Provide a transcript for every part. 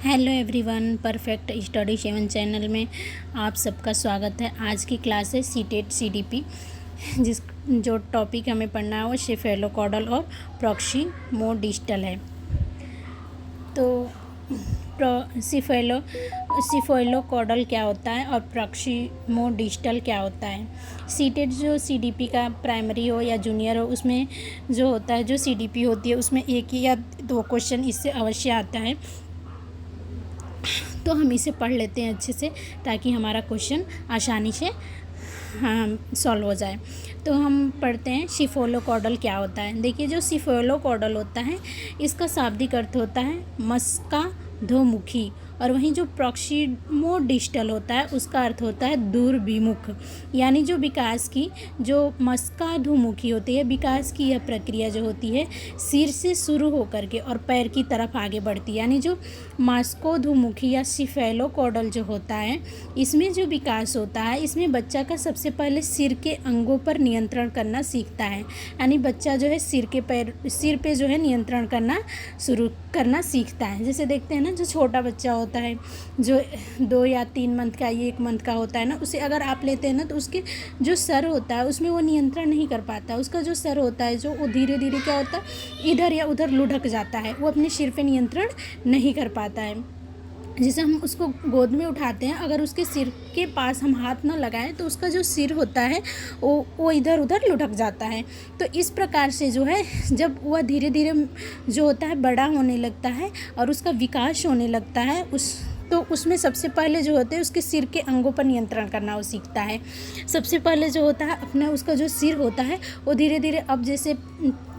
Hello everyone, perfect study 7 channel में आप सबका स्वागत है। आज की क्लास है सीटेट सीडीपी, जो टॉपिक हमें पढ़ना है वो शेफेलोकॉडल और प्रॉक्सिमोडिस्टल है। तो सिफेलोकॉडल क्या होता है और प्रॉक्सिमोडिस्टल क्या होता है। सीटेट जो सीडीपी का प्राइमरी हो या जूनियर हो, उसमें जो होता है, जो सीडीपी होती है, उसमें एक या दो क्वेश्चन इससे अवश्य आता है। तो हम इसे पढ़ लेते हैं अच्छे से, ताकि हमारा क्वेश्चन आसानी से सॉल्व हो जाए। तो हम पढ़ते हैं शेफेलोकॉडल क्या होता है। देखिए, जो शेफेलोकॉडल होता है, इसका शाब्दिक अर्थ होता है मस्काधोमुखी, और वहीं जो प्रॉक्सिमोडिस्टल होता है उसका अर्थ होता है दूरभिमुख। यानी जो विकास की, जो मस्काधोमुखी होती है, विकास की यह प्रक्रिया जो होती है सिर से शुरू होकर के और पैर की तरफ आगे बढ़ती है। यानी जो मस्काधोमुखी या शेफेलोकॉडल जो होता है, इसमें जो विकास होता है, इसमें बच्चा का सबसे पहले सिर के अंगों पर नियंत्रण करना सीखता है। यानी बच्चा जो है सिर पे जो है नियंत्रण करना सीखता है। जैसे देखते हैं ना, जो छोटा बच्चा होता है, जो 2 या 3 मंथ का, 1 मंथ का होता है ना, उसे अगर आप लेते हैं ना, तो उसके जो सर होता है उसमें वो नियंत्रण नहीं कर पाता। उसका जो सर होता है, जो वो धीरे धीरे क्या होता है, इधर या उधर लुढ़क जाता है। वो अपने सिर पे नियंत्रण नहीं कर पाता है। जैसे हम उसको गोद में उठाते हैं, अगर उसके सिर के पास हम हाथ ना लगाएं तो उसका जो सिर होता है वो इधर उधर लुढ़क जाता है। तो इस प्रकार से जो है, जब वह धीरे धीरे जो होता है बड़ा होने लगता है और उसका विकास होने लगता है, तो उसमें सबसे पहले जो होते हैं उसके सिर के अंगों पर नियंत्रण करना वो सीखता है। सबसे पहले जो होता है अपना, उसका जो सिर होता है वो धीरे धीरे, अब जैसे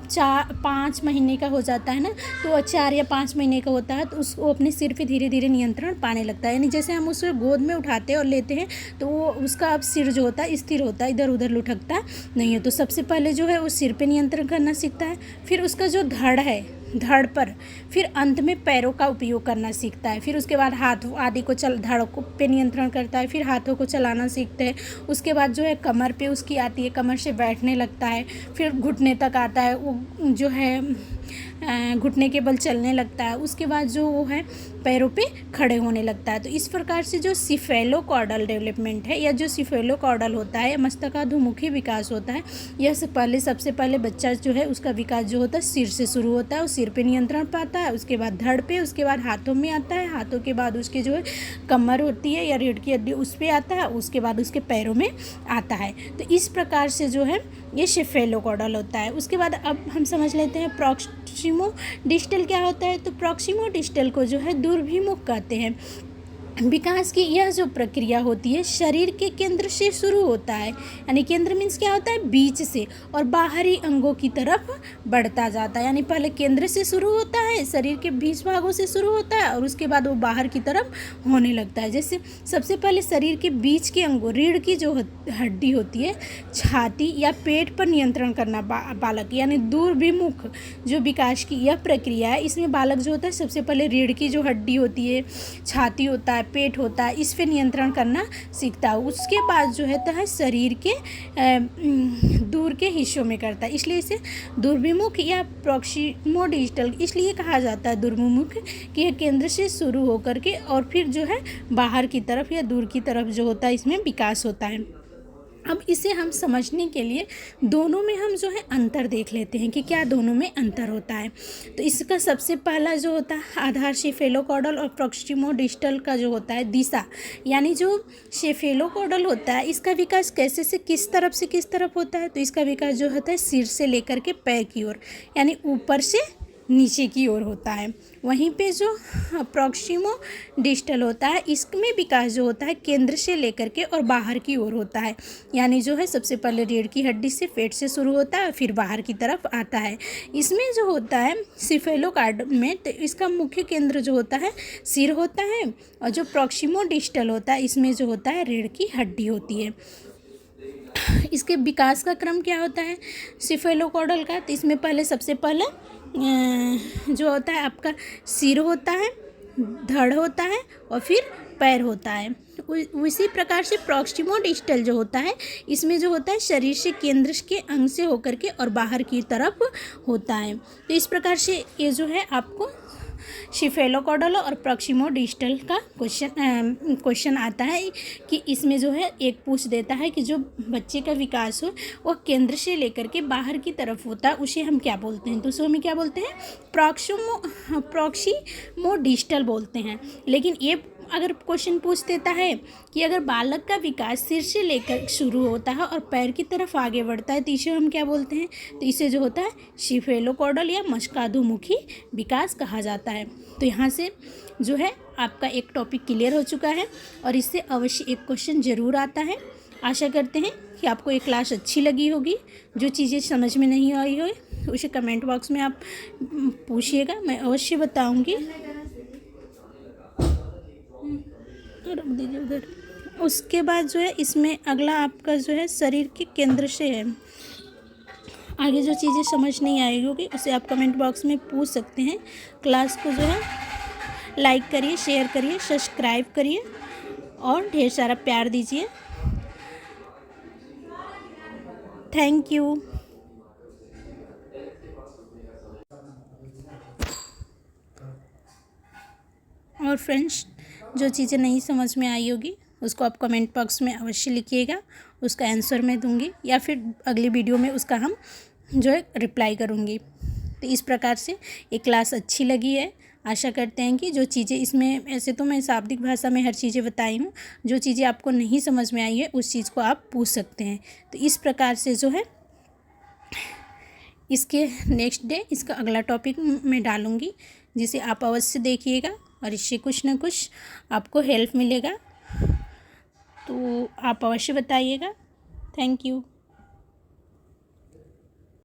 5 महीने का हो जाता है ना, तो 4 या 5 महीने का होता है, तो वो अपने सिर पे धीरे धीरे नियंत्रण पाने लगता है। यानी जैसे हम उसे गोद में उठाते हैं और लेते हैं, तो वो उसका अब सिर जो होता है स्थिर होता है, इधर उधर लुढ़कता नहीं है। तो सबसे पहले जो है वो सिर पे नियंत्रण करना सीखता है। फिर उसका जो धड़ है, धड़ पर, फिर अंत में पैरों का उपयोग करना सीखता है। फिर उसके बाद हाथ आदि को धड़ को पे नियंत्रण करता है। फिर हाथों को चलाना सीखते हैं। उसके बाद जो है कमर पे उसकी आती है, कमर से बैठने लगता है। फिर घुटने तक आता है, वो जो है घुटने के बल चलने लगता है। उसके बाद जो वो है पैरों पे खड़े होने लगता है। तो इस प्रकार से जो शेफेलोकॉडल डेवलपमेंट है, या जो शेफेलोकॉडल होता है, मस्तकाधोमुखी विकास होता है, यह सबसे पहले बच्चा जो है उसका विकास जो होता है सिर से शुरू होता है। सिर पे नियंत्रण पाता है, उसके बाद धड़ पे, उसके बाद हाथों में आता है, हाथों के बाद उसके जो है कमर होती है या रीढ़ की हड्डी, उस पर आता है, उसके बाद उसके पैरों में आता है। तो इस प्रकार से जो है ये शेफेलोकॉडल होता है। उसके बाद अब हम समझ लेते हैं प्रॉक्सिमोडिस्टल क्या होता है। तो प्रॉक्सिमोडिस्टल को जो है दूरभिमुख कहते हैं। विकास की यह जो प्रक्रिया होती है शरीर के केंद्र से शुरू होता है। यानी केंद्र मीन्स क्या होता है, बीच से, और बाहरी अंगों की तरफ बढ़ता जाता है। यानी पहले केंद्र से शुरू होता है, शरीर के बीच भागों से शुरू होता है, और उसके बाद वो बाहर की तरफ होने लगता है। जैसे सबसे पहले शरीर के बीच के अंगों, रीढ़ की जो हड्डी होती है, छाती या पेट पर नियंत्रण करना बालक, यानी दूरभिमुख जो विकास की यह प्रक्रिया है, इसमें बालक जो होता है सबसे पहले रीढ़ की जो हड्डी होती है, छाती होता है, पेट होता है, इस पे नियंत्रण करना सीखता है। उसके बाद जो है शरीर के दूर के हिस्सों में करता है। इसलिए इसे दूरभिमुख या प्रॉक्सिमोडिस्टल इसलिए कहा जाता है, दूरभिमुख, कि यह केंद्र से शुरू होकर के और फिर जो है बाहर की तरफ या दूर की तरफ जो होता है इसमें विकास होता है। अब इसे हम समझने के लिए दोनों में हम जो है अंतर देख लेते हैं कि क्या दोनों में अंतर होता है। तो इसका सबसे पहला जो होता है आधार शेफेलोकॉडल और प्रॉक्सिमोडिस्टल का जो होता है दिशा। यानी जो शेफेलोकॉडल होता है इसका विकास कैसे से किस तरफ होता है। तो इसका विकास जो होता है सिर से लेकर के पैर की ओर, यानी ऊपर से नीचे की ओर होता है। वहीं पे जो प्रॉक्सिमोडिस्टल होता है, इसमें विकास जो होता है केंद्र से लेकर के और बाहर की ओर होता है। यानी जो है सबसे पहले रीढ़ की हड्डी से, पेट से शुरू होता है, फिर बाहर की तरफ आता है। इसमें जो होता है शेफेलोकॉडल में, तो इसका मुख्य केंद्र जो होता है सिर होता है, और जो प्रॉक्सिमोडिस्टल होता है इसमें जो होता है रीढ़ की हड्डी होती है। इसके विकास का क्रम क्या होता है शेफेलोकॉडल का। तो इसमें पहले सबसे पहले जो होता है आपका सिर होता है, धड़ होता है, और फिर पैर होता है। उसी प्रकार से प्रॉक्सिमोडिस्टल जो होता है इसमें जो होता है शरीर से केंद्र के अंग से होकर के और बाहर की तरफ होता है। तो इस प्रकार से ये जो है आपको शिफेलोकॉडल और प्रॉक्सिमोडिस्टल का क्वेश्चन आता है कि इसमें जो है एक पूछ देता है कि जो बच्चे का विकास हो वो केंद्र से लेकर के बाहर की तरफ होता है, उसे हम क्या बोलते हैं? तो उसे हम क्या बोलते हैं? प्रॉक्सिमोडिस्टल बोलते हैं। लेकिन ये अगर क्वेश्चन पूछ देता है कि अगर बालक का विकास सिर से लेकर शुरू होता है और पैर की तरफ आगे बढ़ता है तो इसे हम क्या बोलते हैं? तो इसे जो होता है शिफेलोकॉडल या मस्काधुमुखी विकास कहा जाता है। तो यहाँ से जो है आपका एक टॉपिक क्लियर हो चुका है और इससे अवश्य एक क्वेश्चन ज़रूर आता है। आशा करते हैं कि आपको ये क्लास अच्छी लगी होगी। जो चीज़ें समझ में नहीं आई हो उसे कमेंट बॉक्स में आप पूछिएगा, मैं अवश्य बताऊँगी। रख दीजिए उधर। उसके बाद जो है इसमें अगला आपका जो है शरीर के केंद्र से है। आगे जो चीज़ें समझ नहीं आई होगी उसे आप कमेंट बॉक्स में पूछ सकते हैं। क्लास को जो है लाइक करिए, शेयर करिए, सब्सक्राइब करिए और ढेर सारा प्यार दीजिए। Thank you. और फ्रेंड्स, जो चीज़ें नहीं समझ में आई होगी उसको आप कमेंट बॉक्स में अवश्य लिखिएगा, उसका आंसर मैं दूंगी या फिर अगली वीडियो में उसका हम जो है रिप्लाई करूंगी। तो इस प्रकार से ये क्लास अच्छी लगी है। आशा करते हैं कि जो चीज़ें इसमें, ऐसे तो मैं शाब्दिक भाषा में हर चीज़ें बताई हूँ, जो चीज़ें आपको नहीं समझ में आई है उस चीज़ को आप पूछ सकते हैं। तो इस प्रकार से जो है इसके नेक्स्ट डे इसका अगला टॉपिक मैं डालूँगी, जिसे आप अवश्य देखिएगा और इससे कुछ ना कुछ आपको हेल्प मिलेगा। तो आप अवश्य बताइएगा। Thank you.